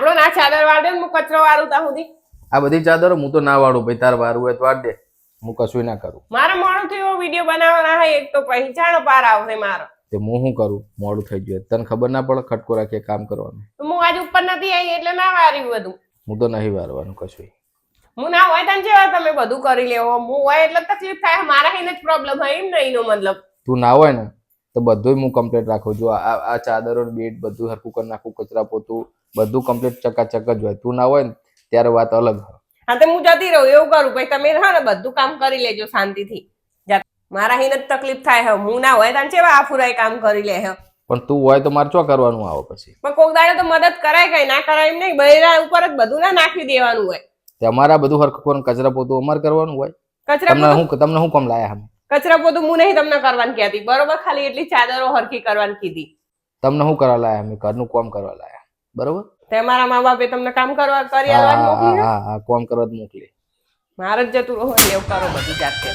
આપણો ના ચાદર વાળે હું કચરો વાળું તા સુધી આ બધી ચાદરો હું તો ના વાળું ભાઈ, તાર વાળું હોય તો વાળ દે, હું કશું ના કરું. મારે મોડું થયું વિડીયો બનાવવાના હોય એક તો પછી ચાલો પાર આવશે મારો. તે હું શું કરું, મોડું થઈ ગયું તને ખબર ના પડે ખટકો રાખીએ કામ કરવાનું. હું આજે ઉપર નથી આવી એટલે ના વાર્યું બધું. હું તો નહીં વારવાનું કશું. હું ના હોય તને જેવા તમે બધું કરી લેવો, હું હોય એટલે તકલીફ થાય મારા એને જ પ્રોબ્લેમ હોય એમ નહીં નો મતલબ. તું ના હોય ને તો બધું હું કમ્પ્લીટ રાખું છું. આ ચાદરો બેડ બધું હરખું કરી નાખું, કચરા પોતું બધું કમ્પ્લીટ ચકાચક જ હોય. તું ના હોય ને ત્યારે વાત અલગ. હા તો હું જતી રહું એવું કરું પછી તમે હા ને બધું કામ કરી લેજો શાંતિથી. મારા એને જ તકલીફ થાય હે, હું ના હોય તને જેવા આફુરાય કામ કરી લે હે. પણ તું હોય તો મારે શું કરવાનું આવે પછી? પણ કોક દાડે તો મદદ કરાય, કઈ ના કરાય એમ નહીં, બૈરા ઉપર જ બધું ના નાખી દેવાનું હોય. અમારા બધું હરખું કચરા પોતું અમારે કરવાનું હોય. તમને શું કામ લાયા અમે? કચરા પોતું હું નહીં તમને કરવાનું કહેતી, બરોબર? ખાલી એટલી ચાદરો હરખી કરવાની કીધી. તમને શું કરવા લાયા અમે? ઘરનું કામ કરવા લાયા, બરોબર? તમારા મા બાપે તમને કામ કરવા કરી આવવાનું મોકલી. હા કામ કરવા જ મોકલી. મારે જ જતું રહો એવું કરો બધું જાતે.